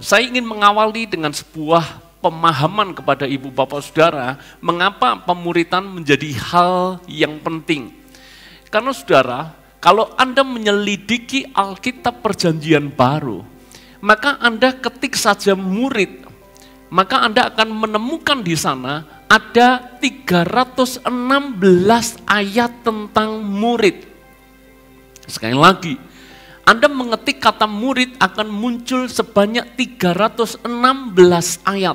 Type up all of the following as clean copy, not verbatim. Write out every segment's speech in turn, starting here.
Saya ingin mengawali dengan sebuah pemahaman kepada ibu bapak saudara, mengapa pemuritan menjadi hal yang penting. Karena saudara, kalau Anda menyelidiki Alkitab Perjanjian Baru, maka Anda ketik saja murid, maka Anda akan menemukan di sana ada 316 ayat tentang murid. Sekali lagi, Anda mengetik kata murid akan muncul sebanyak 316 ayat.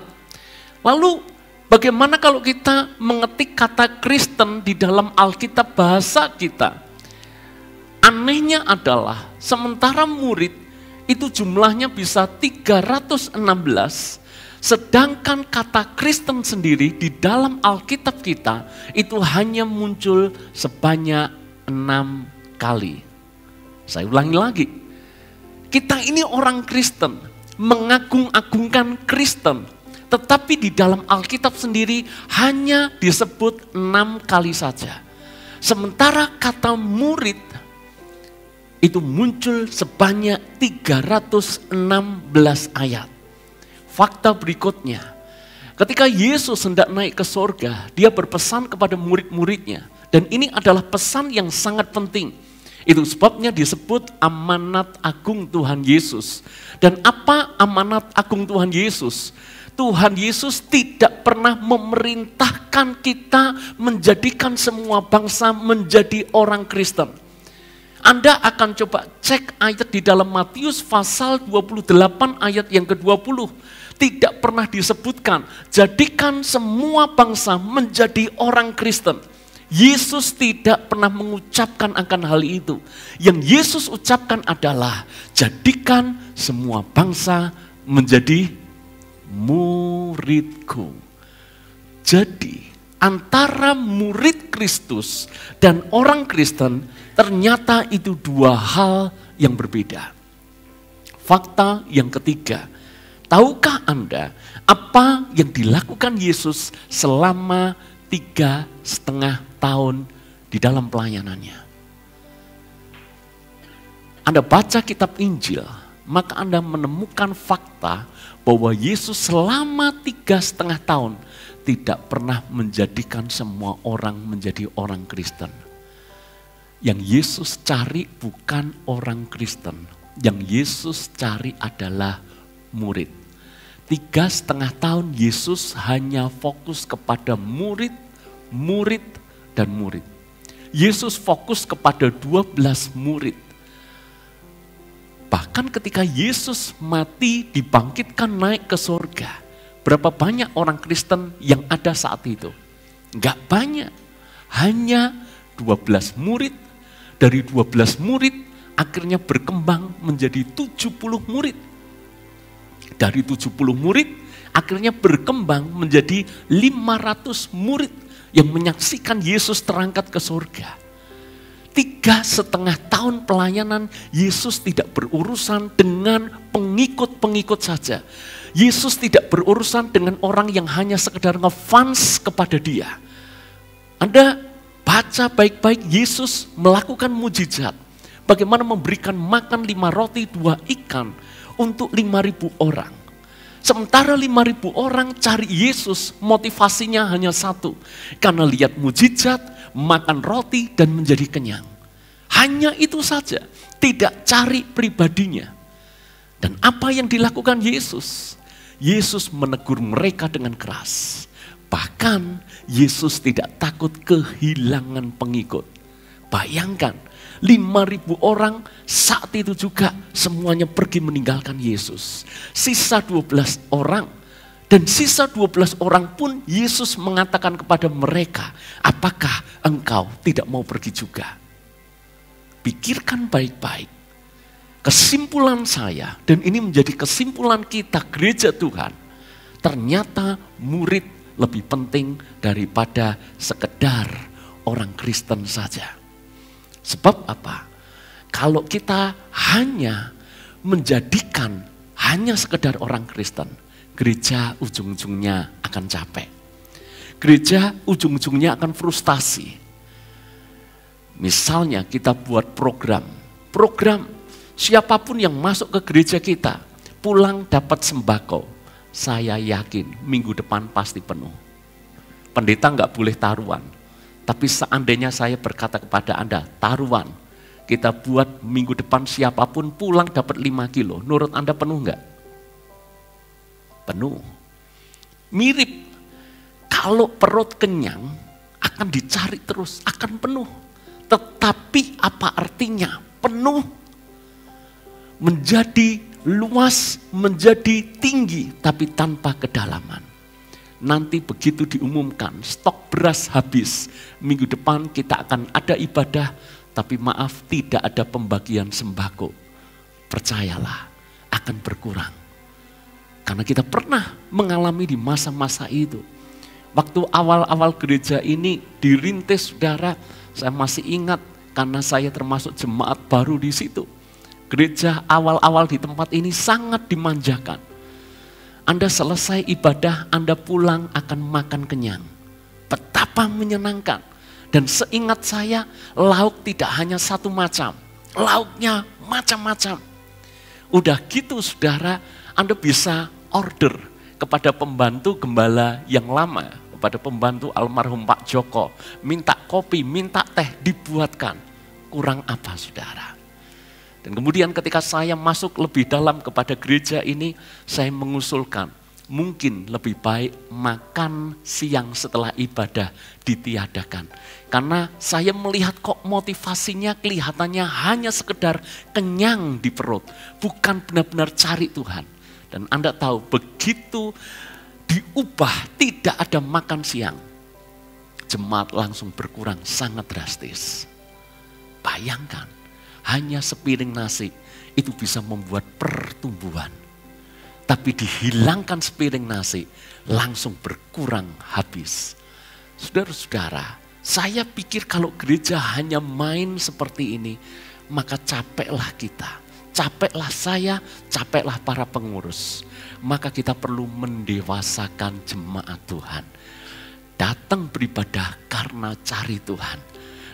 Lalu bagaimana kalau kita mengetik kata Kristen di dalam Alkitab bahasa kita? Anehnya adalah sementara murid itu jumlahnya bisa 316, sedangkan kata Kristen sendiri di dalam Alkitab kita itu hanya muncul sebanyak 6 kali. Saya ulangi lagi, kita ini orang Kristen, mengagung-agungkan Kristen, tetapi di dalam Alkitab sendiri hanya disebut 6 kali saja. Sementara kata murid itu muncul sebanyak 316 ayat. Fakta berikutnya, ketika Yesus hendak naik ke sorga, dia berpesan kepada murid-muridnya. Dan ini adalah pesan yang sangat penting. Itu sebabnya disebut amanat agung Tuhan Yesus. Dan apa amanat agung Tuhan Yesus? Tuhan Yesus tidak pernah memerintahkan kita menjadikan semua bangsa menjadi orang Kristen. Anda akan coba cek ayat di dalam Matius pasal 28 ayat yang ke-20. Tidak pernah disebutkan, jadikan semua bangsa menjadi orang Kristen. Yesus tidak pernah mengucapkan akan hal itu. Yang Yesus ucapkan adalah, jadikan semua bangsa menjadi muridku. Jadi, antara murid Kristus dan orang Kristen, ternyata itu dua hal yang berbeda. Fakta yang ketiga, tahukah Anda apa yang dilakukan Yesus selama 3,5 tahun di dalam pelayanannya? Anda baca kitab Injil, maka Anda menemukan fakta bahwa Yesus selama 3,5 tahun tidak pernah menjadikan semua orang menjadi orang Kristen. Yang Yesus cari bukan orang Kristen, yang Yesus cari adalah murid. 3,5 tahun Yesus hanya fokus kepada murid, dan murid. Yesus fokus kepada 12 murid. Bahkan ketika Yesus mati dibangkitkan naik ke surga, berapa banyak orang Kristen yang ada saat itu? Enggak banyak, hanya 12 murid. Dari 12 murid akhirnya berkembang menjadi 70 murid. Dari 70 murid akhirnya berkembang menjadi 500 murid yang menyaksikan Yesus terangkat ke surga. 3,5 tahun pelayanan Yesus tidak berurusan dengan pengikut-pengikut saja. Yesus tidak berurusan dengan orang yang hanya sekedar ngefans kepada dia. Anda baca baik-baik, Yesus melakukan mujizat. Bagaimana memberikan makan 5 roti 2 ikan untuk 5.000 orang. Sementara 5.000 orang cari Yesus, motivasinya hanya satu. Karena lihat mujizat, makan roti dan menjadi kenyang. Hanya itu saja, tidak cari pribadinya. Dan apa yang dilakukan Yesus? Yesus menegur mereka dengan keras. Bahkan Yesus tidak takut kehilangan pengikut. Bayangkan, 5.000 orang saat itu juga semuanya pergi meninggalkan Yesus. Sisa 12 orang. Dan sisa 12 orang pun Yesus mengatakan kepada mereka, apakah engkau tidak mau pergi juga? Pikirkan baik-baik. Kesimpulan saya, dan ini menjadi kesimpulan kita gereja Tuhan, ternyata murid lebih penting daripada sekedar orang Kristen saja. Sebab apa? Kalau kita hanya menjadikan hanya sekedar orang Kristen, gereja ujung-ujungnya akan capek. Gereja ujung-ujungnya akan frustasi. Misalnya kita buat program siapapun yang masuk ke gereja kita, pulang dapat sembako, saya yakin minggu depan pasti penuh. Pendeta nggak boleh taruhan, tapi seandainya saya berkata kepada Anda, taruhan, kita buat minggu depan siapapun pulang dapat 5 kilo, menurut Anda penuh nggak? Penuh. Mirip, kalau perut kenyang akan dicari terus, akan penuh. Tetapi apa artinya penuh? Menjadi luas, menjadi tinggi, tapi tanpa kedalaman. Nanti begitu diumumkan, stok beras habis, minggu depan kita akan ada ibadah, tapi maaf tidak ada pembagian sembako. Percayalah, akan berkurang. Karena kita pernah mengalami di masa-masa itu. Waktu awal-awal gereja ini dirintis, saudara, saya masih ingat karena saya termasuk jemaat baru di situ. Gereja awal-awal di tempat ini sangat dimanjakan. Anda selesai ibadah, Anda pulang akan makan kenyang. Betapa menyenangkan. Dan seingat saya, lauk tidak hanya satu macam. Lauknya macam-macam. Udah gitu saudara, Anda bisa order kepada pembantu gembala yang lama, kepada pembantu almarhum Pak Joko. Minta kopi, minta teh dibuatkan. Kurang apa saudara? Dan kemudian ketika saya masuk lebih dalam kepada gereja ini, saya mengusulkan, mungkin lebih baik makan siang setelah ibadah ditiadakan. Karena saya melihat kok motivasinya kelihatannya hanya sekedar kenyang di perut, bukan benar-benar cari Tuhan. Dan Anda tahu begitu diubah tidak ada makan siang, jemaat langsung berkurang sangat drastis. Bayangkan, hanya sepiring nasi itu bisa membuat pertumbuhan. Tapi dihilangkan sepiring nasi, langsung berkurang habis. Saudara-saudara, saya pikir kalau gereja hanya main seperti ini, maka capeklah kita. Capeklah saya, capeklah para pengurus. Maka kita perlu mendewasakan jemaat Tuhan. Datang beribadah karena cari Tuhan.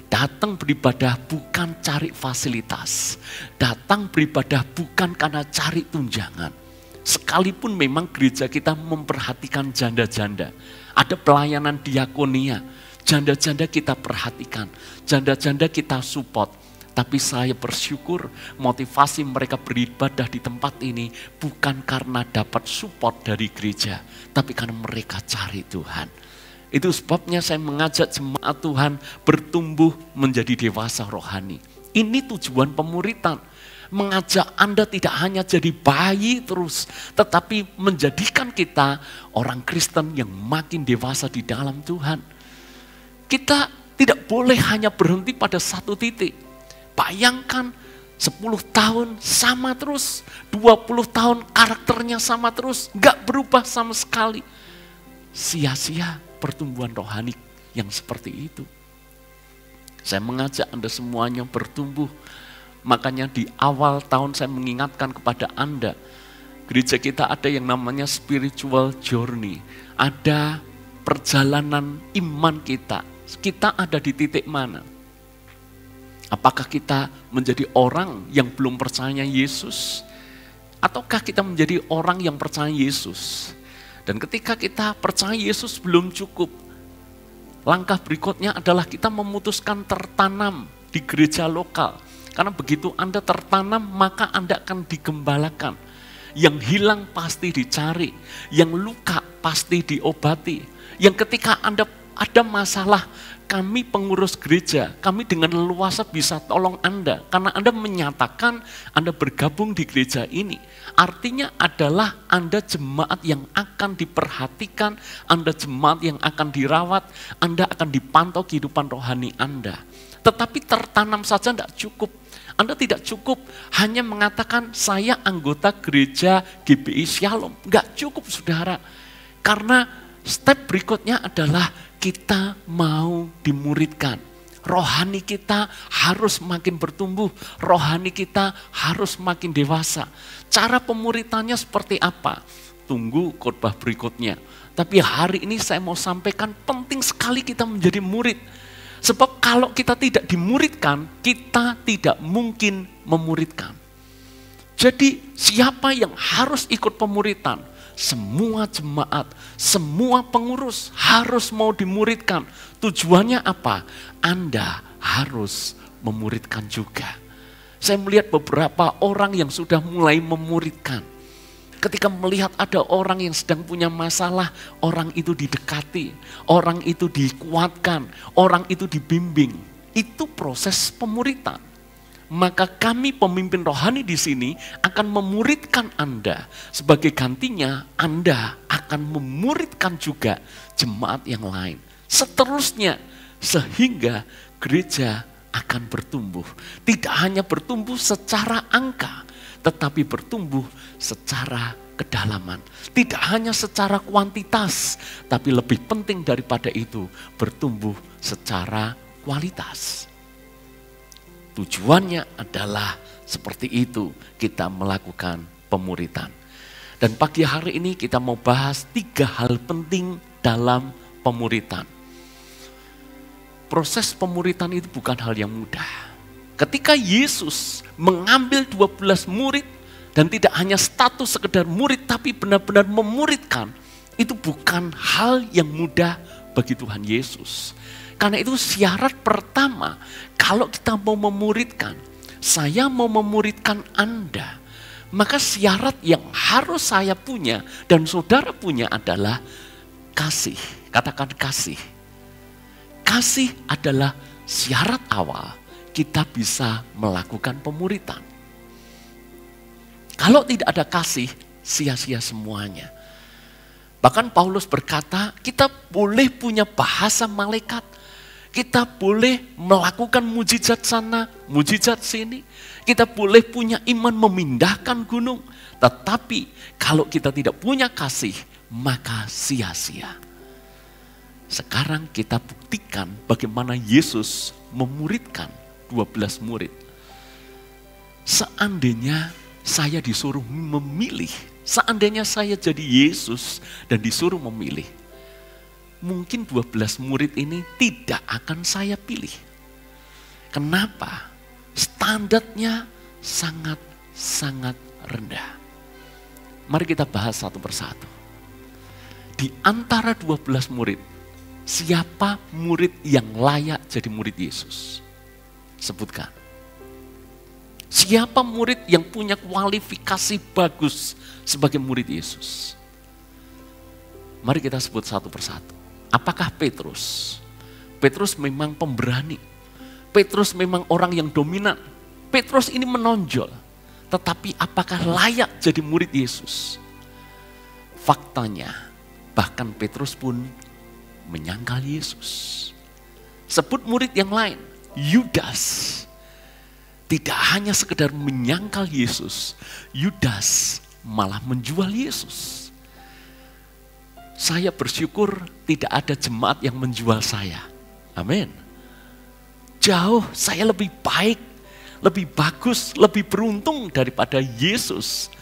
Datang beribadah bukan cari fasilitas. Datang beribadah bukan karena cari tunjangan. Sekalipun memang gereja kita memperhatikan janda-janda. Ada pelayanan diakonia. Janda-janda kita perhatikan. Janda-janda kita support. Tapi saya bersyukur motivasi mereka beribadah di tempat ini bukan karena dapat support dari gereja. Tapi karena mereka cari Tuhan. Itu sebabnya saya mengajak jemaat Tuhan bertumbuh menjadi dewasa rohani. Ini tujuan pemuritan. Mengajak Anda tidak hanya jadi bayi terus, tetapi menjadikan kita orang Kristen yang makin dewasa di dalam Tuhan. Kita tidak boleh hanya berhenti pada satu titik. Bayangkan 10 tahun sama terus, 20 tahun karakternya sama terus, gak berubah sama sekali. Sia-sia pertumbuhan rohani yang seperti itu. Saya mengajak Anda semuanya bertumbuh. Makanya di awal tahun saya mengingatkan kepada Anda, gereja kita ada yang namanya spiritual journey. Ada perjalanan iman kita. Kita ada di titik mana? Apakah kita menjadi orang yang belum percaya Yesus? Ataukah kita menjadi orang yang percaya Yesus? Dan ketika kita percaya Yesus belum cukup, langkah berikutnya adalah kita memutuskan tertanam di gereja lokal. Karena begitu Anda tertanam, maka Anda akan digembalakan. Yang hilang pasti dicari, yang luka pasti diobati. Yang ketika Anda ada masalah, kami pengurus gereja, kami dengan leluasa bisa tolong Anda. Karena Anda menyatakan Anda bergabung di gereja ini. Artinya adalah Anda jemaat yang akan diperhatikan, Anda jemaat yang akan dirawat, Anda akan dipantau kehidupan rohani Anda. Tetapi tertanam saja tidak cukup. Anda tidak cukup hanya mengatakan saya anggota gereja GBI Shalom. Enggak cukup saudara. Karena step berikutnya adalah kita mau dimuridkan. Rohani kita harus makin bertumbuh. Rohani kita harus makin dewasa. Cara pemuritannya seperti apa? Tunggu khotbah berikutnya. Tapi hari ini saya mau sampaikan penting sekali kita menjadi murid. Sebab kalau kita tidak dimuridkan, kita tidak mungkin memuridkan. Jadi siapa yang harus ikut pemuritan? Semua jemaat, semua pengurus harus mau dimuridkan. Tujuannya apa? Anda harus memuridkan juga. Saya melihat beberapa orang yang sudah mulai memuridkan. Ketika melihat ada orang yang sedang punya masalah, orang itu didekati, orang itu dikuatkan, orang itu dibimbing. Itu proses pemuritan. Maka kami pemimpin rohani di sini akan memuridkan Anda. Sebagai gantinya Anda akan memuridkan juga jemaat yang lain. Seterusnya sehingga gereja akan bertumbuh. Tidak hanya bertumbuh secara angka, tetapi bertumbuh secara kedalaman. Tidak hanya secara kuantitas, tapi lebih penting daripada itu, bertumbuh secara kualitas. Tujuannya adalah seperti itu kita melakukan pemuritan. Dan pagi hari ini kita mau bahas 3 hal penting dalam pemuritan. Proses pemuritan itu bukan hal yang mudah. Ketika Yesus mengambil 12 murid dan tidak hanya status sekedar murid tapi benar-benar memuridkan, itu bukan hal yang mudah bagi Tuhan Yesus. Karena itu syarat pertama, kalau kita mau memuridkan, saya mau memuridkan Anda, maka syarat yang harus saya punya dan saudara punya adalah kasih. Katakan kasih. Kasih adalah syarat awal kita bisa melakukan pemuritan. Kalau tidak ada kasih, sia-sia semuanya. Bahkan Paulus berkata, kita boleh punya bahasa malaikat, kita boleh melakukan mujizat sana, mujizat sini. Kita boleh punya iman memindahkan gunung. Tetapi kalau kita tidak punya kasih, maka sia-sia. Sekarang kita buktikan bagaimana Yesus memuridkan 12 murid. Seandainya saya disuruh memilih, seandainya saya jadi Yesus dan disuruh memilih, mungkin 12 murid ini tidak akan saya pilih. Kenapa? Standarnya sangat-sangat rendah. Mari kita bahas satu persatu. Di antara 12 murid, siapa murid yang layak jadi murid Yesus? Sebutkan. Siapa murid yang punya kualifikasi bagus sebagai murid Yesus? Mari kita sebut satu persatu. Apakah Petrus? Petrus memang pemberani. Petrus memang orang yang dominan. Petrus ini menonjol. Tetapi apakah layak jadi murid Yesus? Faktanya, bahkan Petrus pun menyangkal Yesus. Sebut murid yang lain, Yudas. Tidak hanya sekedar menyangkal Yesus, Yudas malah menjual Yesus. Saya bersyukur tidak ada jemaat yang menjual saya. Amin. Jauh saya lebih baik, lebih bagus, lebih beruntung daripada Yesus.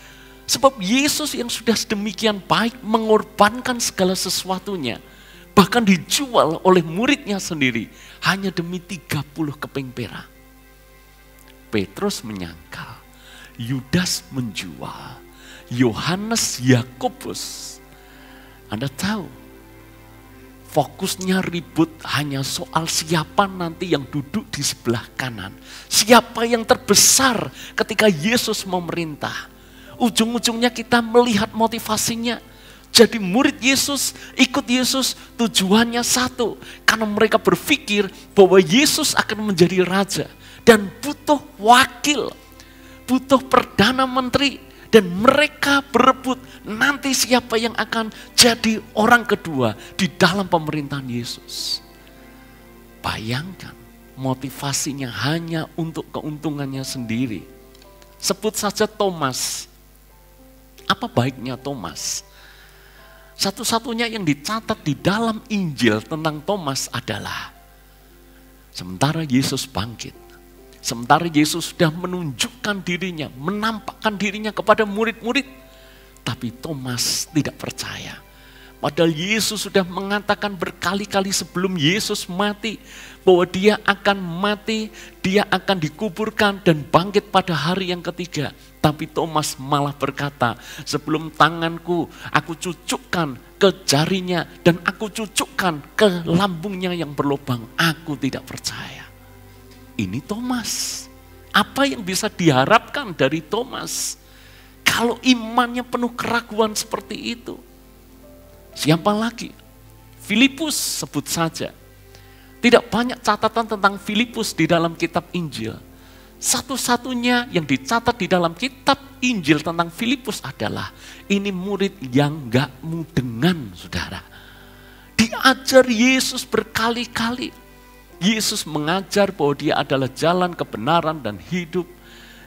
Sebab Yesus yang sudah sedemikian baik mengorbankan segala sesuatunya. Bahkan dijual oleh muridnya sendiri hanya demi 30 keping perak. Petrus menyangkal, Yudas menjual, Yohanes, Yakobus. Anda tahu, fokusnya ribut hanya soal siapa nanti yang duduk di sebelah kanan. Siapa yang terbesar ketika Yesus memerintah. Ujung-ujungnya kita melihat motivasinya. Jadi murid Yesus, ikut Yesus tujuannya satu. Karena mereka berpikir bahwa Yesus akan menjadi raja. Dan butuh wakil, butuh perdana menteri. Dan mereka berebut nanti siapa yang akan jadi orang kedua di dalam pemerintahan Yesus. Bayangkan motivasinya hanya untuk keuntungannya sendiri. Sebut saja Thomas. Apa baiknya Thomas? Satu-satunya yang dicatat di dalam Injil tentang Thomas adalah sementara Yesus bangkit. Sementara Yesus sudah menunjukkan dirinya, menampakkan dirinya kepada murid-murid. Tapi Thomas tidak percaya. Padahal Yesus sudah mengatakan berkali-kali sebelum Yesus mati, bahwa dia akan mati, dia akan dikuburkan dan bangkit pada hari yang ketiga. Tapi Thomas malah berkata, sebelum tanganku aku cucukkan ke jarinya dan aku cucukkan ke lambungnya yang berlubang, aku tidak percaya. Ini Thomas. Apa yang bisa diharapkan dari Thomas? Kalau imannya penuh keraguan seperti itu. Siapa lagi? Filipus sebut saja. Tidak banyak catatan tentang Filipus di dalam kitab Injil. Satu-satunya yang dicatat di dalam kitab Injil tentang Filipus adalah ini murid yang gak mudengan, saudara. Diajar Yesus berkali-kali. Yesus mengajar bahwa dia adalah jalan kebenaran dan hidup.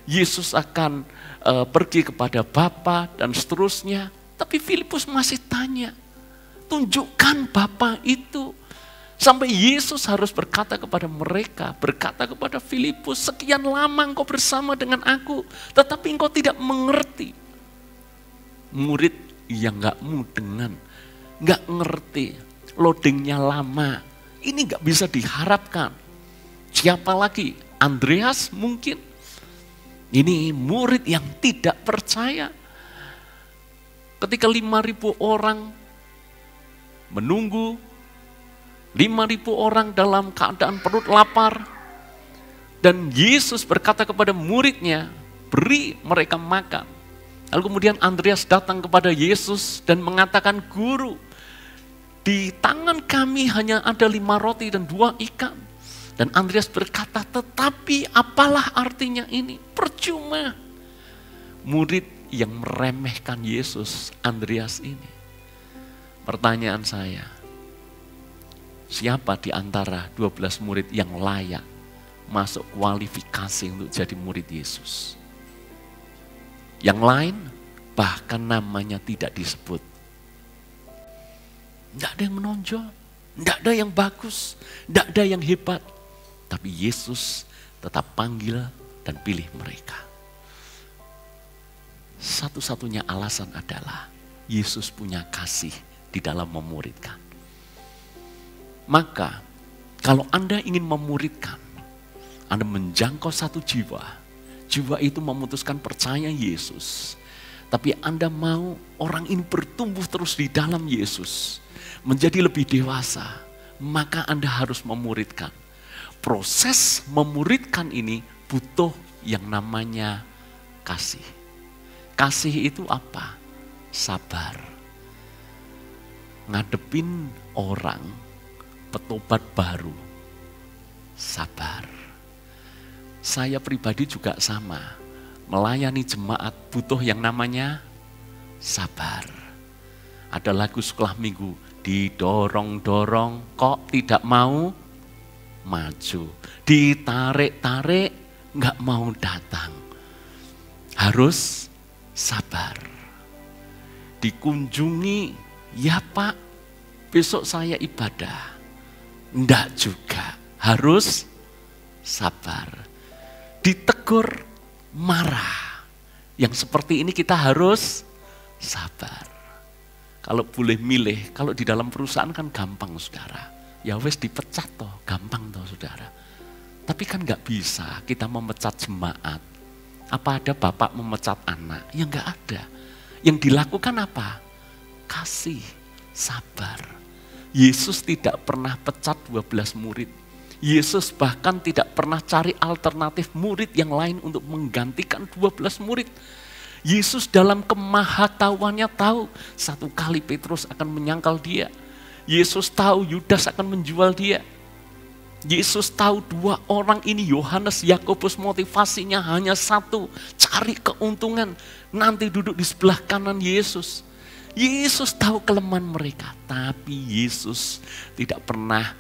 Yesus akan pergi kepada Bapa dan seterusnya. Tapi Filipus masih tanya, tunjukkan Bapa itu. Sampai Yesus harus berkata kepada mereka, berkata kepada Filipus, sekian lama engkau bersama dengan aku, tetapi engkau tidak mengerti. Murid yang gak mudengan, gak ngerti, loadingnya lama. Ini gak bisa diharapkan. Siapa lagi? Andreas mungkin. Ini murid yang tidak percaya. Ketika 5.000 orang menunggu, 5.000 orang dalam keadaan perut lapar. Dan Yesus berkata kepada muridnya, beri mereka makan. Lalu kemudian Andreas datang kepada Yesus dan mengatakan, Guru, di tangan kami hanya ada 5 roti dan 2 ikan. Dan Andreas berkata, tetapi apalah artinya ini? Percuma. Murid yang meremehkan Yesus, Andreas ini. Pertanyaan saya, siapa di antara 12 murid yang layak masuk kualifikasi untuk jadi murid Yesus? Yang lain bahkan namanya tidak disebut. Tidak ada yang menonjol, tidak ada yang bagus, tidak ada yang hebat. Tapi Yesus tetap panggil dan pilih mereka. Satu-satunya alasan adalah Yesus punya kasih di dalam memuridkan. Maka kalau Anda ingin memuridkan, Anda menjangkau satu jiwa, jiwa itu memutuskan percaya Yesus. Tapi Anda mau orang ini bertumbuh terus di dalam Yesus, menjadi lebih dewasa, maka Anda harus memuridkan. Proses memuridkan ini butuh yang namanya kasih. Kasih itu apa? Sabar. Ngadepin orang petobat baru, sabar. Saya pribadi juga sama, melayani jemaat butuh yang namanya sabar. Ada lagu sekolah minggu, didorong-dorong kok tidak mau maju, ditarik-tarik nggak mau datang. Harus sabar. Dikunjungi, ya Pak, besok saya ibadah. Enggak juga, harus sabar. Ditegur, marah. Yang seperti ini kita harus sabar. Kalau boleh milih, kalau di dalam perusahaan kan gampang, saudara. Ya wes dipecat toh, gampang toh, saudara. Tapi kan nggak bisa kita memecat jemaat. Apa ada bapak memecat anak? Ya nggak ada. Yang dilakukan apa? Kasih, sabar. Yesus tidak pernah pecat 12 murid. Yesus bahkan tidak pernah cari alternatif murid yang lain untuk menggantikan 12 murid. Yesus dalam kemahatauannya tahu satu kali Petrus akan menyangkal dia. Yesus tahu Yudas akan menjual dia. Yesus tahu 2 orang ini, Yohanes, Yakobus, motivasinya hanya satu, cari keuntungan, nanti duduk di sebelah kanan Yesus. Yesus tahu kelemahan mereka, tapi Yesus tidak pernah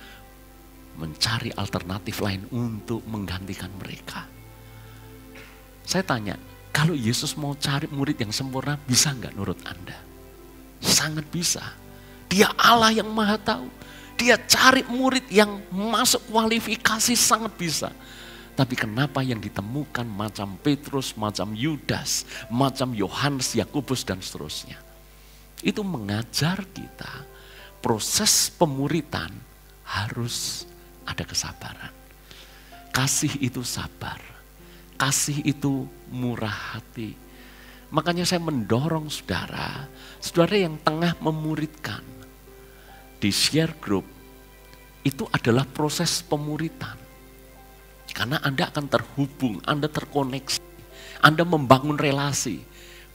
mencari alternatif lain untuk menggantikan mereka. Saya tanya, kalau Yesus mau cari murid yang sempurna, bisa nggak menurut Anda? Sangat bisa. Dia Allah yang maha tahu. Dia cari murid yang masuk kualifikasi sangat bisa. Tapi kenapa yang ditemukan macam Petrus, macam Yudas, macam Yohanes, Yakobus dan seterusnya? Itu mengajar kita proses pemuritan harus ada kesabaran. Kasih itu sabar. Kasih itu murah hati. Makanya saya mendorong saudara yang tengah memuridkan di share group, itu adalah proses pemuritan. Karena Anda akan terhubung, Anda terkoneksi, Anda membangun relasi.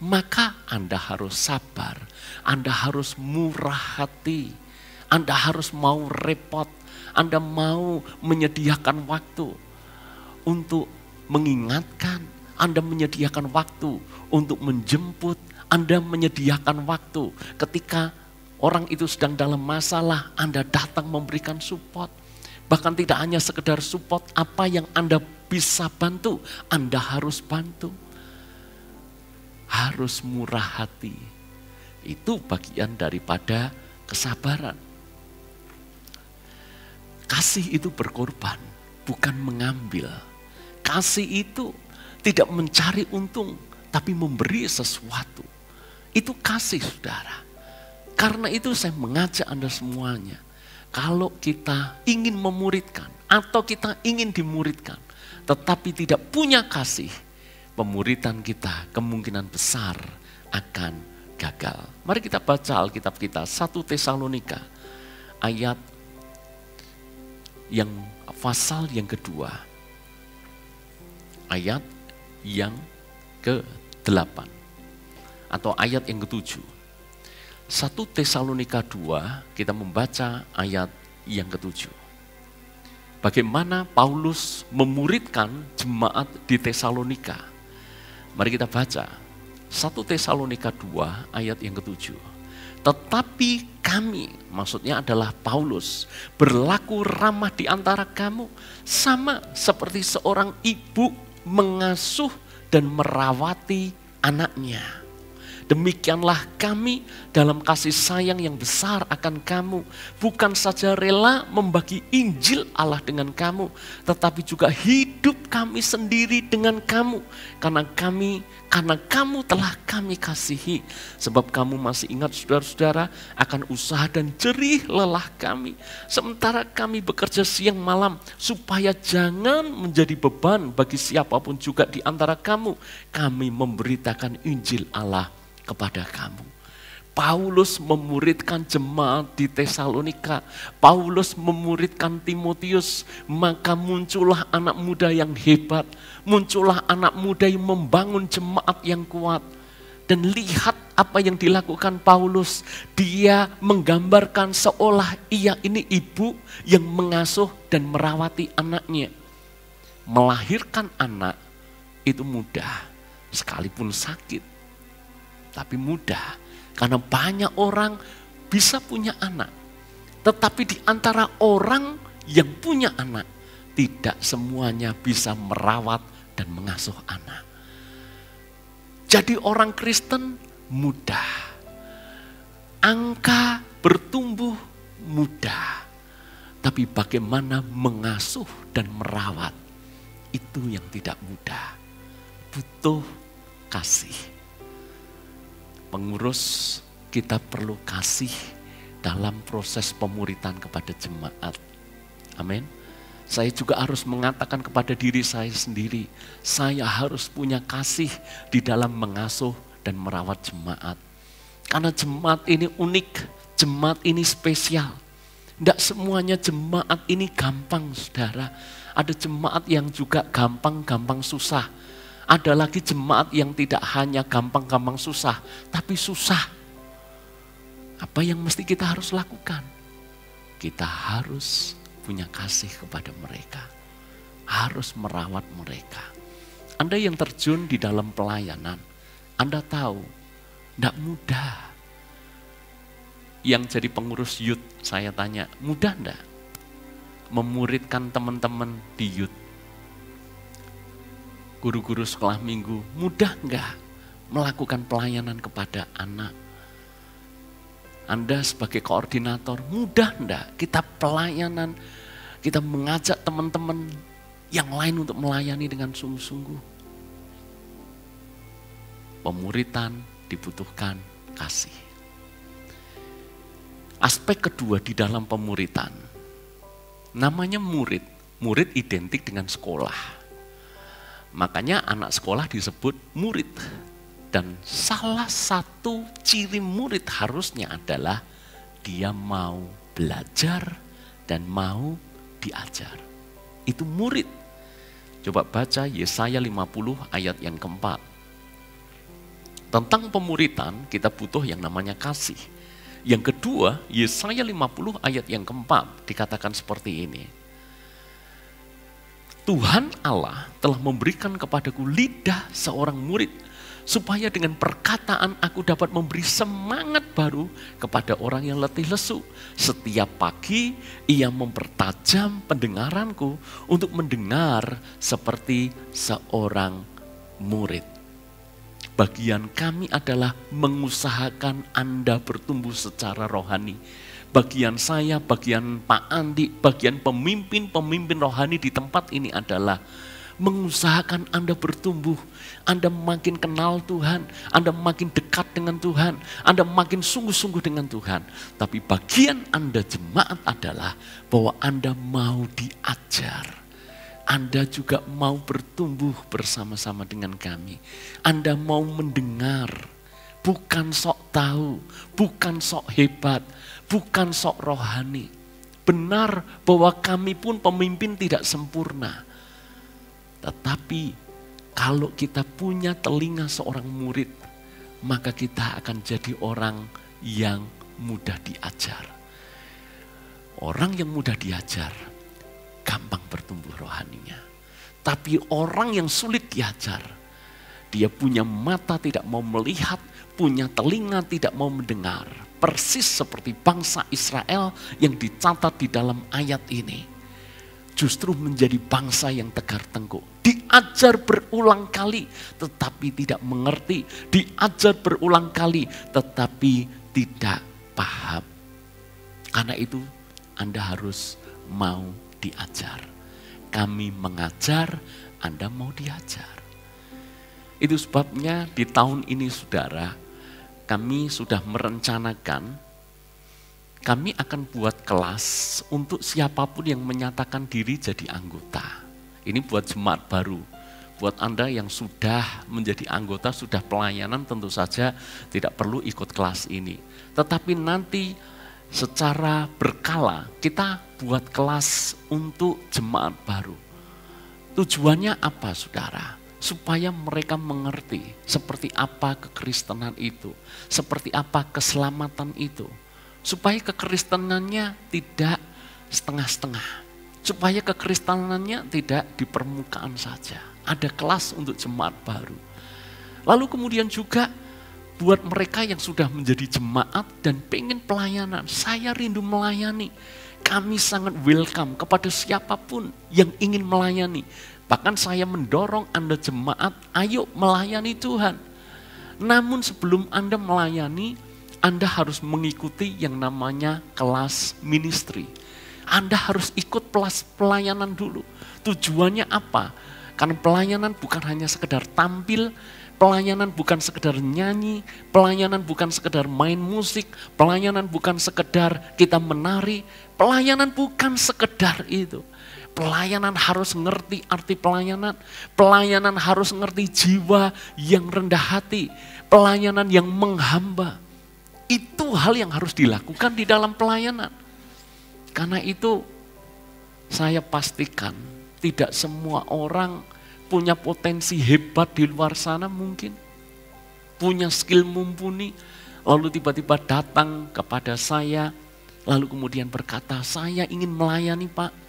Maka Anda harus sabar, Anda harus murah hati, Anda harus mau repot, Anda mau menyediakan waktu untuk mengingatkan, Anda menyediakan waktu untuk menjemput, Anda menyediakan waktu ketika orang itu sedang dalam masalah, Anda datang memberikan support. Bahkan tidak hanya sekedar support, apa yang Anda bisa bantu, Anda harus bantu. Harus murah hati. Itu bagian daripada kesabaran. Kasih itu berkorban, bukan mengambil. Kasih itu tidak mencari untung, tapi memberi sesuatu. Itu kasih, saudara. Karena itu saya mengajak Anda semuanya, kalau kita ingin memuridkan atau kita ingin dimuridkan, tetapi tidak punya kasih, pemuridan kita kemungkinan besar akan gagal. Mari kita baca Alkitab kita, 1 Tesalonika ayat yang pasal yang kedua, ayat yang ke-8 atau ayat yang ke-7. 1 Tesalonika 2, kita membaca ayat yang ke-7. Bagaimana Paulus memuridkan jemaat di Tesalonika. Mari kita baca 1 Tesalonika 2 ayat yang ke-7. Tetapi kami, maksudnya adalah Paulus, berlaku ramah di antara kamu, sama seperti seorang ibu mengasuh dan merawati anaknya. Demikianlah kami dalam kasih sayang yang besar akan kamu. Bukan saja rela membagi Injil Allah dengan kamu, tetapi juga hidup kami sendiri dengan kamu. Karena kamu telah kami kasihi. Sebab kamu masih ingat saudara-saudara akan usaha dan jerih lelah kami. Sementara kami bekerja siang malam supaya jangan menjadi beban bagi siapapun juga di antara kamu. Kami memberitakan Injil Allah kepada kamu. Paulus memuridkan jemaat di Tesalonika. Paulus memuridkan Timotius. Maka muncullah anak muda yang hebat. Muncullah anak muda yang membangun jemaat yang kuat. Dan lihat apa yang dilakukan Paulus. Dia menggambarkan seolah ia ini ibu yang mengasuh dan merawati anaknya. Melahirkan anak itu mudah, sekalipun sakit. Tapi mudah, karena banyak orang bisa punya anak. Tetapi di antara orang yang punya anak, tidak semuanya bisa merawat dan mengasuh anak. Jadi orang Kristen mudah. Angka bertumbuh mudah. Tapi bagaimana mengasuh dan merawat, itu yang tidak mudah. Butuh kasih. Pengurus, kita perlu kasih dalam proses pemuritan kepada jemaat. Amin. Saya juga harus mengatakan kepada diri saya sendiri, saya harus punya kasih di dalam mengasuh dan merawat jemaat. Karena jemaat ini unik, jemaat ini spesial. Tidak semuanya jemaat ini gampang, saudara. Ada jemaat yang juga gampang-gampang susah. Ada lagi jemaat yang tidak hanya gampang-gampang susah, tapi susah. Apa yang mesti kita harus lakukan? Kita harus punya kasih kepada mereka. Harus merawat mereka. Anda yang terjun di dalam pelayanan, Anda tahu, tidak mudah. Yang jadi pengurus youth, saya tanya, mudah enggak memuridkan teman-teman di youth? Guru-guru sekolah minggu, mudah enggak melakukan pelayanan kepada anak? Anda sebagai koordinator, mudah enggak kita pelayanan, kita mengajak teman-teman yang lain untuk melayani dengan sungguh-sungguh? Pemuritan dibutuhkan kasih. Aspek kedua di dalam pemuritan, namanya murid. Murid identik dengan sekolah. Makanya anak sekolah disebut murid. Dan salah satu ciri murid harusnya adalah dia mau belajar dan mau diajar. Itu murid. Coba baca Yesaya 50 ayat yang keempat. Tentang pemuritan kita butuh yang namanya kasih. Yang kedua, Yesaya 50 ayat yang keempat dikatakan seperti ini. Tuhan Allah telah memberikan kepadaku lidah seorang murid, supaya dengan perkataan aku dapat memberi semangat baru kepada orang yang letih lesu. Setiap pagi ia mempertajam pendengaranku untuk mendengar seperti seorang murid. Bagian kami adalah mengusahakan Anda bertumbuh secara rohani. Bagian saya, bagian Pak Andi, bagian pemimpin-pemimpin rohani di tempat ini adalah mengusahakan Anda bertumbuh. Anda makin kenal Tuhan, Anda makin dekat dengan Tuhan, Anda makin sungguh-sungguh dengan Tuhan. Tapi bagian Anda jemaat adalah bahwa Anda mau diajar. Anda juga mau bertumbuh bersama-sama dengan kami. Anda mau mendengar, bukan sok tahu, bukan sok hebat, bukan sok rohani. Benar bahwa kami pun pemimpin tidak sempurna. Tetapi kalau kita punya telinga seorang murid, maka kita akan jadi orang yang mudah diajar. Orang yang mudah diajar, gampang bertumbuh rohaninya. Tapi orang yang sulit diajar, dia punya mata tidak mau melihat, punya telinga tidak mau mendengar. Persis seperti bangsa Israel yang dicatat di dalam ayat ini. Justru menjadi bangsa yang tegar tengkuk. Diajar berulang kali tetapi tidak mengerti. Diajar berulang kali tetapi tidak paham. Karena itu Anda harus mau diajar. Kami mengajar, Anda mau diajar. Itu sebabnya di tahun ini saudara, kami sudah merencanakan, kami akan buat kelas untuk siapapun yang menyatakan diri jadi anggota. Ini buat jemaat baru. Buat Anda yang sudah menjadi anggota, sudah pelayanan, tentu saja tidak perlu ikut kelas ini. Tetapi nanti secara berkala kita buat kelas untuk jemaat baru. Tujuannya apa saudara? Supaya mereka mengerti seperti apa kekristenan itu, seperti apa keselamatan itu. Supaya kekristenannya tidak setengah-setengah. Supaya kekristenannya tidak di permukaan saja. Ada kelas untuk jemaat baru. Lalu kemudian juga buat mereka yang sudah menjadi jemaat dan pengen pelayanan. Saya rindu melayani. Kami sangat welcome kepada siapapun yang ingin melayani. Bahkan saya mendorong Anda jemaat, ayo melayani Tuhan. Namun sebelum Anda melayani, Anda harus mengikuti yang namanya kelas ministry. Anda harus ikut pelayanan dulu. Tujuannya apa? Karena pelayanan bukan hanya sekedar tampil, pelayanan bukan sekedar nyanyi, pelayanan bukan sekedar main musik, pelayanan bukan sekedar kita menari, pelayanan bukan sekedar itu. Pelayanan harus ngerti arti pelayanan, pelayanan harus ngerti jiwa yang rendah hati, pelayanan yang menghamba. Itu hal yang harus dilakukan di dalam pelayanan. Karena itu saya pastikan tidak semua orang punya potensi hebat di luar sana mungkin. Punya skill mumpuni, lalu tiba-tiba datang kepada saya, lalu kemudian berkata, saya ingin melayani Pak.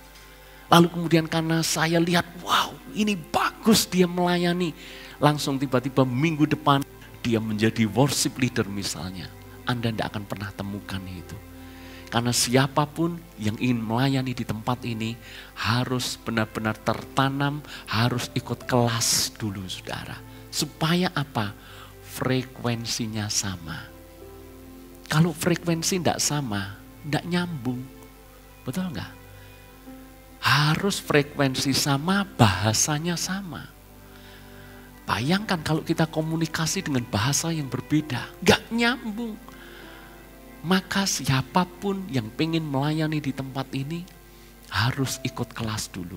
Lalu kemudian karena saya lihat, wow ini bagus dia melayani. Langsung tiba-tiba minggu depan dia menjadi worship leader misalnya. Anda tidak akan pernah temukan itu. Karena siapapun yang ingin melayani di tempat ini harus benar-benar tertanam, harus ikut kelas dulu saudara. Supaya apa? Frekuensinya sama. Kalau frekuensi tidak sama, tidak nyambung. Betul enggak? Harus frekuensi sama, bahasanya sama. Bayangkan kalau kita komunikasi dengan bahasa yang berbeda, enggak nyambung. Maka siapapun yang pengen melayani di tempat ini harus ikut kelas dulu.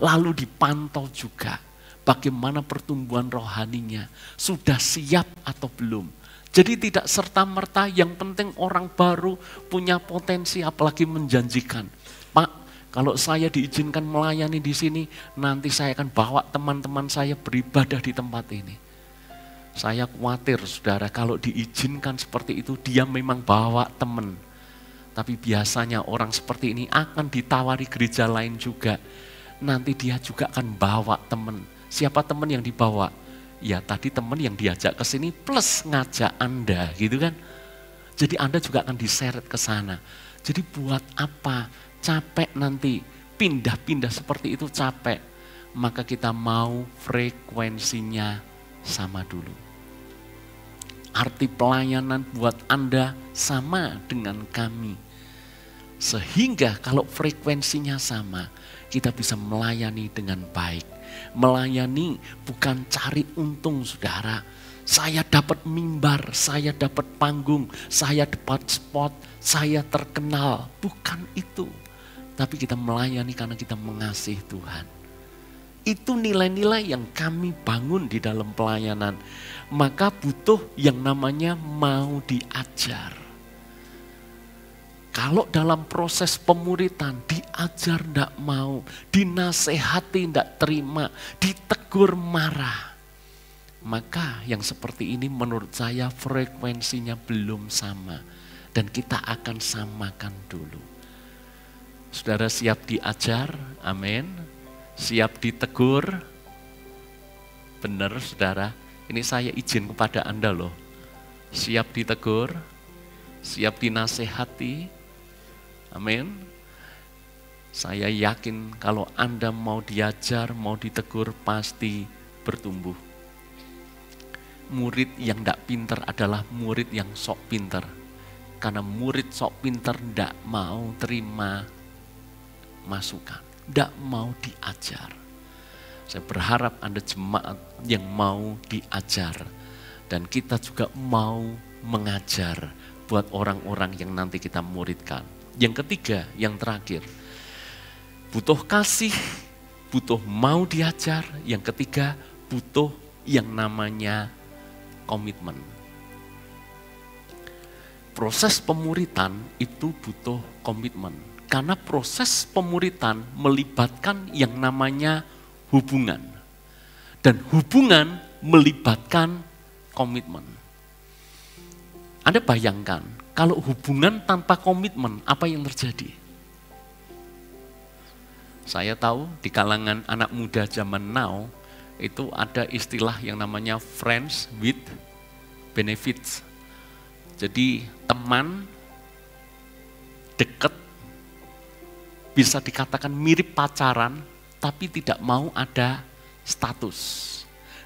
Lalu dipantau juga bagaimana pertumbuhan rohaninya, sudah siap atau belum. Jadi tidak serta-merta yang penting orang baru punya potensi apalagi menjanjikan. Pak, kalau saya diizinkan melayani di sini, nanti saya akan bawa teman-teman saya beribadah di tempat ini. Saya khawatir saudara kalau diizinkan seperti itu dia memang bawa teman. Tapi biasanya orang seperti ini akan ditawari gereja lain juga. Nanti dia juga akan bawa teman. Siapa teman yang dibawa? Ya tadi teman yang diajak ke sini plus ngajak Anda gitu kan. Jadi Anda juga akan diseret ke sana. Jadi buat apa? Capek nanti. Pindah-pindah seperti itu capek. Maka kita mau frekuensinya sama dulu. Arti pelayanan buat Anda sama dengan kami. Sehingga kalau frekuensinya sama, kita bisa melayani dengan baik. Melayani bukan cari untung saudara. Saya dapat mimbar, saya dapat panggung, saya dapat spot, saya terkenal. Bukan itu. Tapi kita melayani karena kita mengasihi Tuhan. Itu nilai-nilai yang kami bangun di dalam pelayanan. Maka butuh yang namanya mau diajar. Kalau dalam proses pemuritan diajar tidak mau, dinasehati tidak terima, ditegur marah. Maka yang seperti ini menurut saya frekuensinya belum sama. Dan kita akan samakan dulu. Saudara siap diajar, amin. Siap ditegur, benar saudara, ini saya izin kepada Anda loh. Siap ditegur, siap dinasehati, amin. Saya yakin kalau Anda mau diajar, mau ditegur pasti bertumbuh. Murid yang tidak pintar adalah murid yang sok pintar. Karena murid sok pintar tidak mau terima masukan. Tidak mau diajar. Saya berharap Anda jemaat yang mau diajar. Dan kita juga mau mengajar buat orang-orang yang nanti kita muridkan. Yang ketiga, yang terakhir. Butuh kasih, butuh mau diajar. Yang ketiga, butuh yang namanya komitmen. Proses pemuritan itu butuh komitmen. Karena proses pemuritan melibatkan yang namanya hubungan. Dan hubungan melibatkan komitmen. Anda bayangkan, kalau hubungan tanpa komitmen, apa yang terjadi? Saya tahu di kalangan anak muda zaman now, itu ada istilah yang namanya friends with benefits. Jadi teman dekat, bisa dikatakan mirip pacaran, tapi tidak mau ada status.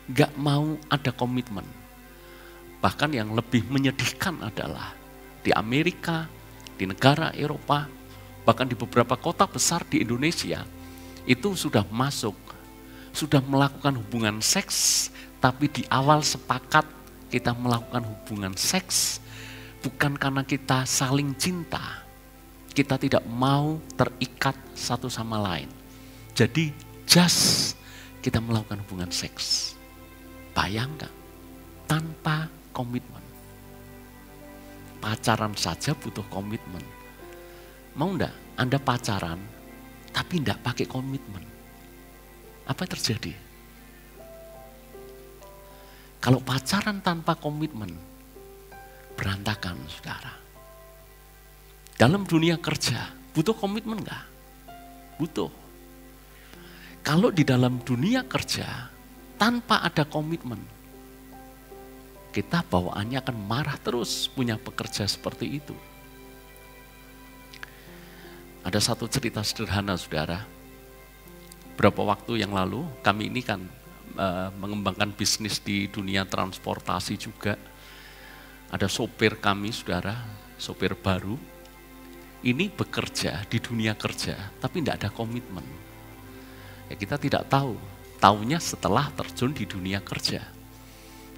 Gak mau ada komitmen. Bahkan yang lebih menyedihkan adalah di Amerika, di negara Eropa, bahkan di beberapa kota besar di Indonesia, itu sudah masuk, sudah melakukan hubungan seks, tapi di awal sepakat kita melakukan hubungan seks, bukan karena kita saling cinta, kita tidak mau terikat satu sama lain. Jadi just kita melakukan hubungan seks. Bayangkan, tanpa komitmen. Pacaran saja butuh komitmen. Mau enggak Anda pacaran tapi enggak pakai komitmen? Apa yang terjadi? Kalau pacaran tanpa komitmen, berantakan saudara. Dalam dunia kerja, butuh komitmen enggak? Butuh. Kalau di dalam dunia kerja, tanpa ada komitmen, kita bawaannya akan marah terus punya pekerja seperti itu. Ada satu cerita sederhana saudara. Beberapa waktu yang lalu, kami ini kan mengembangkan bisnis di dunia transportasi juga. Ada sopir kami saudara, sopir baru. Ini bekerja di dunia kerja, tapi tidak ada komitmen. Ya kita tidak tahu, taunya setelah terjun di dunia kerja.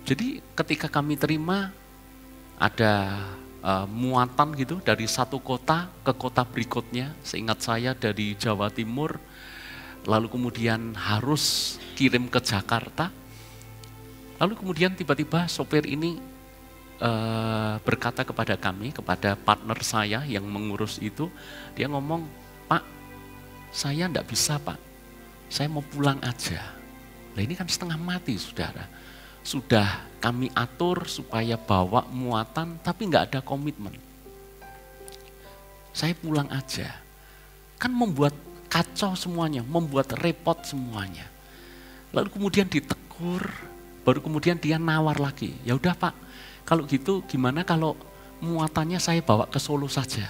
Jadi ketika kami terima, ada muatan gitu dari satu kota ke kota berikutnya. Seingat saya dari Jawa Timur, lalu kemudian harus kirim ke Jakarta. Lalu kemudian tiba-tiba sopir ini berkata kepada kami, kepada partner saya yang mengurus itu, dia ngomong, "Pak, saya enggak bisa Pak, saya mau pulang aja." Nah ini kan setengah mati saudara. Sudah kami atur supaya bawa muatan, tapi enggak ada komitmen. Saya pulang aja. Kan membuat kacau semuanya, membuat repot semuanya. Lalu kemudian ditegur, baru kemudian dia nawar lagi, "Ya udah Pak, kalau gitu gimana kalau muatannya saya bawa ke Solo saja.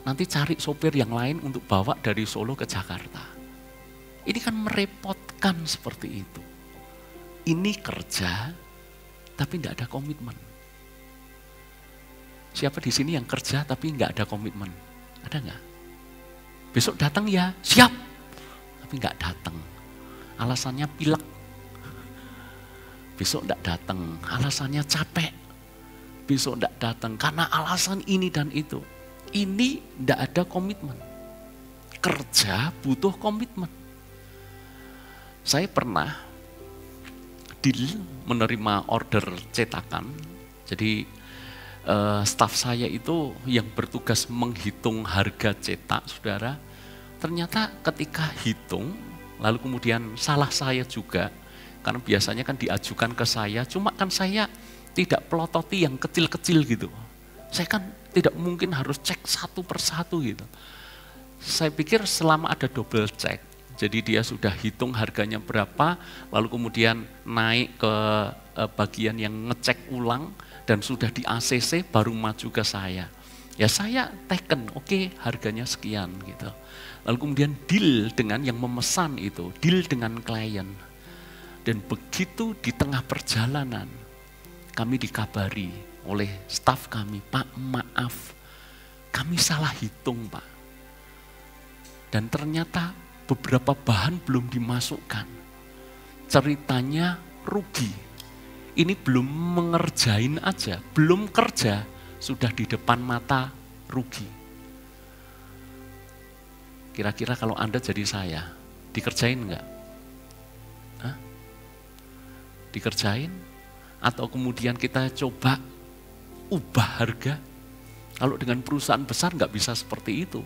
Nanti cari sopir yang lain untuk bawa dari Solo ke Jakarta." Ini kan merepotkan seperti itu. Ini kerja, tapi tidak ada komitmen. Siapa di sini yang kerja tapi nggak ada komitmen? Ada nggak? Besok datang ya, siap, tapi nggak datang. Alasannya pilek. Besok nggak datang, alasannya capek. Besok nggak datang karena alasan ini dan itu. Ini nggak ada komitmen. Kerja butuh komitmen. Saya pernah deal menerima order cetakan. Jadi staf saya itu yang bertugas menghitung harga cetak, saudara. Ternyata ketika hitung, lalu kemudian salah saya juga, karena biasanya kan diajukan ke saya, cuma kan saya tidak pelototi yang kecil-kecil gitu. Saya kan tidak mungkin harus cek satu persatu gitu. Saya pikir selama ada double check, jadi dia sudah hitung harganya berapa, lalu kemudian naik ke bagian yang ngecek ulang, dan sudah di ACC baru maju ke saya. Ya saya taken, oke, harganya sekian gitu. Lalu kemudian deal dengan yang memesan itu, deal dengan klien. Dan begitu di tengah perjalanan, kami dikabari oleh staf kami, "Pak, maaf, kami salah hitung Pak." Dan ternyata beberapa bahan belum dimasukkan. Ceritanya rugi. Ini belum mengerjain aja, belum kerja, sudah di depan mata rugi. Kira-kira kalau Anda jadi saya, dikerjain enggak? Hah? Dikerjain? Atau kemudian kita coba ubah harga? Kalau dengan perusahaan besar enggak bisa seperti itu.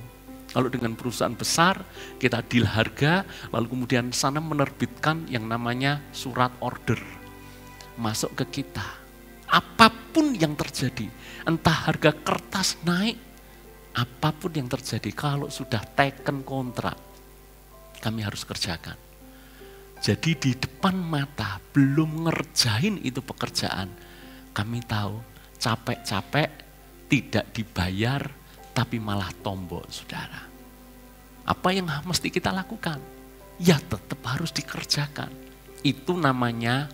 Kalau dengan perusahaan besar, kita deal harga, lalu kemudian sana menerbitkan yang namanya surat order. Masuk ke kita. Apapun yang terjadi, entah harga kertas naik, apapun yang terjadi, kalau sudah taken kontrak, kami harus kerjakan. Jadi di depan mata, belum ngerjain itu pekerjaan, kami tahu capek-capek, tidak dibayar, tapi malah tombol, saudara. Apa yang mesti kita lakukan? Ya tetap harus dikerjakan. Itu namanya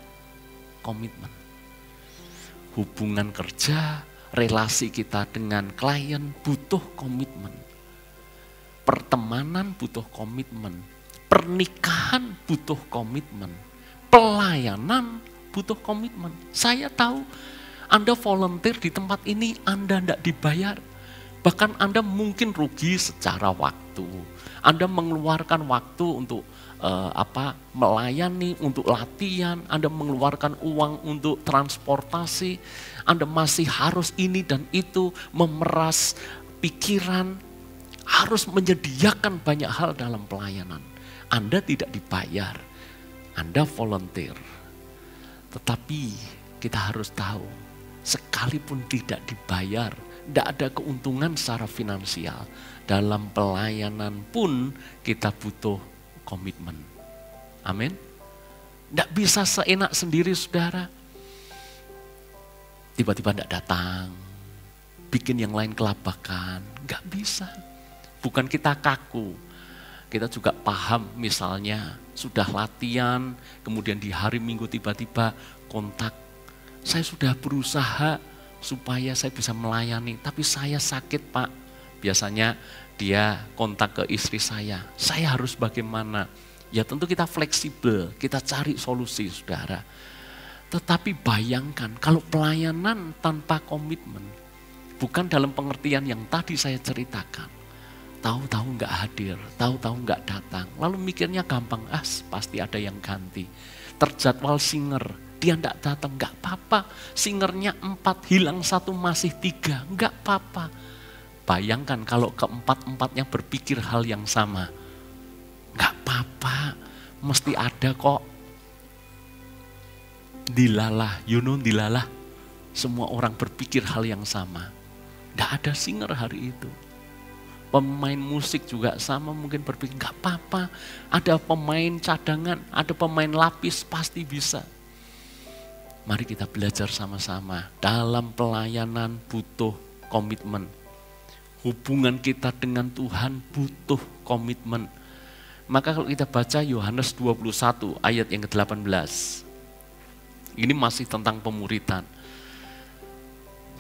komitmen. Hubungan kerja, relasi kita dengan klien butuh komitmen. Pertemanan butuh komitmen. Pernikahan butuh komitmen. Pelayanan butuh komitmen. Saya tahu Anda volunteer di tempat ini, Anda tidak dibayar. Bahkan Anda mungkin rugi secara waktu. Anda mengeluarkan waktu untuk melayani, untuk latihan. Anda mengeluarkan uang untuk transportasi. Anda masih harus ini dan itu, memeras pikiran. Harus menyediakan banyak hal dalam pelayanan. Anda tidak dibayar. Anda volunteer. Tetapi kita harus tahu, sekalipun tidak dibayar, tidak ada keuntungan secara finansial. Dalam pelayanan pun kita butuh komitmen. Amin. Tidak bisa seenak sendiri, saudara. Tiba-tiba tidak datang. Bikin yang lain kelabakan. Nggak bisa. Bukan kita kaku. Kita juga paham misalnya sudah latihan, kemudian di hari Minggu tiba-tiba kontak. Saya sudah berusaha supaya saya bisa melayani, tapi saya sakit Pak. Biasanya dia kontak ke istri saya harus bagaimana? Ya tentu kita fleksibel, kita cari solusi, saudara. Tetapi bayangkan kalau pelayanan tanpa komitmen, Bukan dalam pengertian yang tadi saya ceritakan. Tahu-tahu nggak hadir, tahu-tahu nggak datang. Lalu mikirnya gampang, pasti ada yang ganti. Terjadwal singer, dia nggak datang, nggak apa-apa. Singernya 4, hilang 1 masih 3, nggak apa-apa. Bayangkan kalau keempat-empatnya berpikir hal yang sama. Nggak apa-apa, mesti ada kok. Dilalah, dilalah. Semua orang berpikir hal yang sama. Nggak ada singer hari itu. Pemain musik juga sama mungkin berpikir, nggak apa-apa. Ada pemain cadangan, ada pemain lapis, pasti bisa. Mari kita belajar sama-sama. Dalam pelayanan butuh komitmen. Hubungan kita dengan Tuhan butuh komitmen. Maka kalau kita baca Yohanes 21 ayat yang ke-18. Ini masih tentang pemuritan.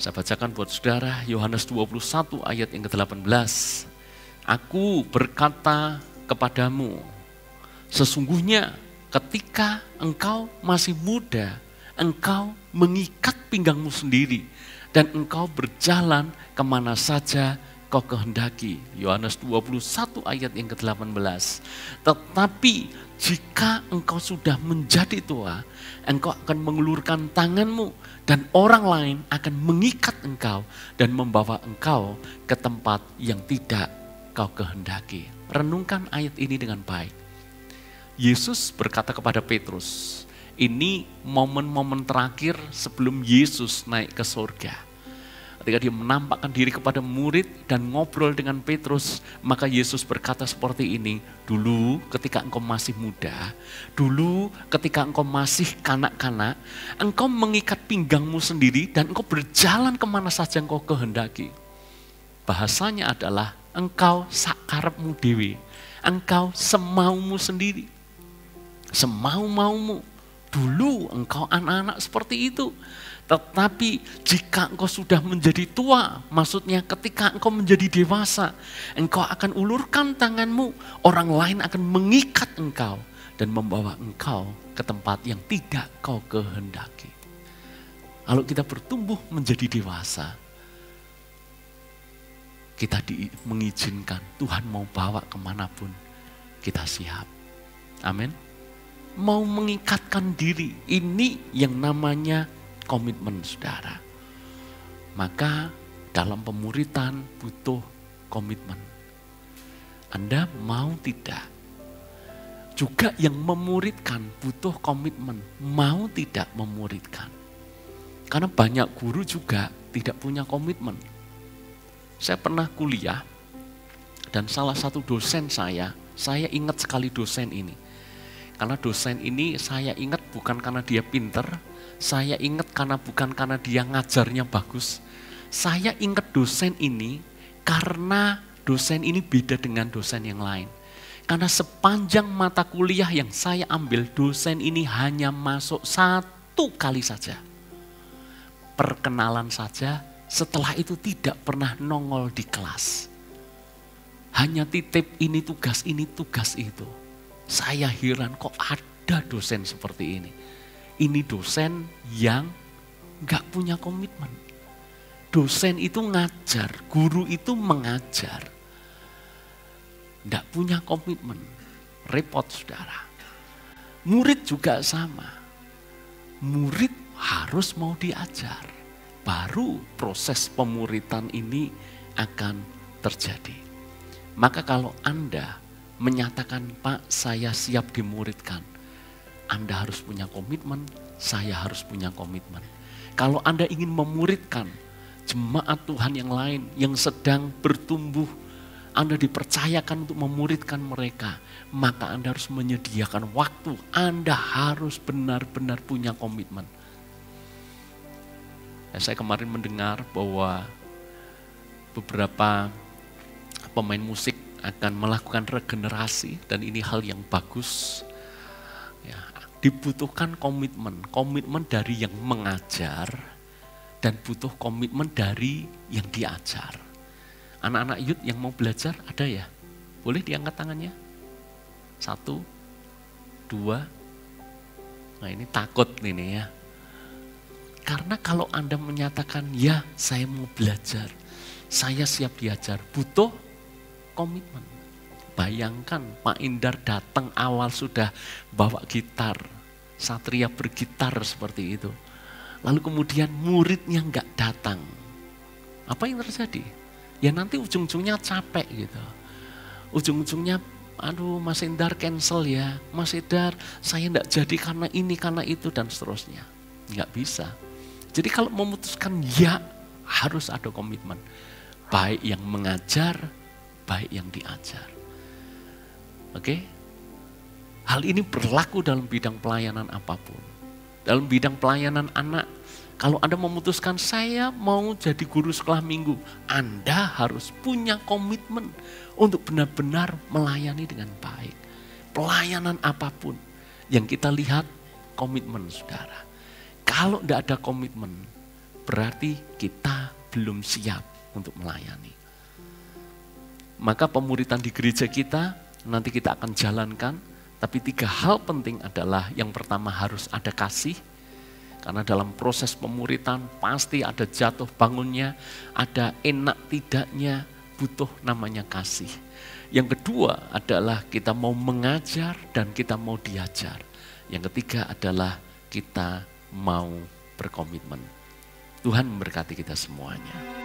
Saya bacakan buat saudara, Yohanes 21 ayat yang ke-18. Aku berkata kepadamu, sesungguhnya ketika engkau masih muda, engkau mengikat pinggangmu sendiri, dan engkau berjalan kemana saja kau kehendaki. Yohanes 21 ayat yang ke-18. Tetapi jika engkau sudah menjadi tua, engkau akan mengulurkan tanganmu dan orang lain akan mengikat engkau dan membawa engkau ke tempat yang tidak kau kehendaki. Renungkan ayat ini dengan baik. Yesus berkata kepada Petrus, ini momen-momen terakhir sebelum Yesus naik ke surga. Ketika dia menampakkan diri kepada murid dan ngobrol dengan Petrus, maka Yesus berkata seperti ini, dulu ketika engkau masih muda, dulu ketika engkau masih kanak-kanak, engkau mengikat pinggangmu sendiri dan engkau berjalan kemana saja engkau kehendaki. Bahasanya adalah engkau sakarepmu dewe, engkau semaumu sendiri, semau-maumu. Dulu engkau anak-anak seperti itu. Tetapi jika engkau sudah menjadi tua, maksudnya ketika engkau menjadi dewasa, engkau akan ulurkan tanganmu, orang lain akan mengikat engkau dan membawa engkau ke tempat yang tidak kau kehendaki. Kalau kita bertumbuh menjadi dewasa, kita mengizinkan Tuhan mau bawa kemanapun, kita siap. Amin. Mau mengikatkan diri, ini yang namanya komitmen saudara. Maka dalam pemuritan butuh komitmen. Anda mau tidak? Juga yang memuridkan butuh komitmen. Mau tidak memuridkan? Karena banyak guru juga tidak punya komitmen. Saya pernah kuliah dan salah satu dosen saya ingat sekali dosen ini. Karena dosen ini saya ingat bukan karena dia pinter, saya ingat bukan karena dia ngajarnya bagus. Saya ingat dosen ini karena dosen ini beda dengan dosen yang lain. Karena sepanjang mata kuliah yang saya ambil, dosen ini hanya masuk 1 kali saja. Perkenalan saja, setelah itu tidak pernah nongol di kelas. Hanya titip ini tugas itu. Saya heran kok ada dosen seperti ini. Ini dosen yang gak punya komitmen. Dosen itu ngajar, guru itu mengajar. Gak punya komitmen, repot saudara. Murid juga sama. Murid harus mau diajar. Baru proses pemuritan ini akan terjadi. Maka kalau Anda menyatakan, Pak, saya siap dimuridkan, Anda harus punya komitmen, saya harus punya komitmen. Kalau Anda ingin memuridkan jemaat Tuhan yang lain yang sedang bertumbuh, Anda dipercayakan untuk memuridkan mereka, maka Anda harus menyediakan waktu. Anda harus benar-benar punya komitmen. Saya kemarin mendengar bahwa beberapa pemain musik akan melakukan regenerasi dan ini hal yang bagus. Ya, dibutuhkan komitmen dari yang mengajar dan butuh komitmen dari yang diajar. Anak-anak youth yang mau belajar ada ya? Boleh diangkat tangannya? 1, 2. Nah ini takut ini ya. Karena kalau Anda menyatakan, ya saya mau belajar, saya siap diajar, butuh komitmen. Bayangkan Pak Indar datang awal sudah bawa gitar, Satria bergitar seperti itu. Lalu kemudian muridnya nggak datang. Apa yang terjadi? Ya nanti ujung-ujungnya capek gitu. Ujung-ujungnya, aduh Mas Indar cancel ya, Mas Indar saya nggak jadi karena ini, karena itu, dan seterusnya. Nggak bisa. Jadi kalau memutuskan ya, harus ada komitmen. Baik yang mengajar, baik yang diajar. Oke? Hal ini berlaku dalam bidang pelayanan apapun. Dalam bidang pelayanan anak, kalau Anda memutuskan saya mau jadi guru sekolah minggu, Anda harus punya komitmen untuk benar-benar melayani dengan baik. Pelayanan apapun yang kita lihat, komitmen saudara. Kalau tidak ada komitmen, berarti kita belum siap untuk melayani. Maka pemuritan di gereja kita, nanti kita akan jalankan, tapi 3 hal penting adalah, yang pertama harus ada kasih, karena dalam proses pemuritan pasti ada jatuh bangunnya, ada enak tidaknya, butuh namanya kasih. Yang kedua adalah kita mau mengajar dan kita mau diajar. Yang ketiga adalah kita mau berkomitmen. Tuhan memberkati kita semuanya.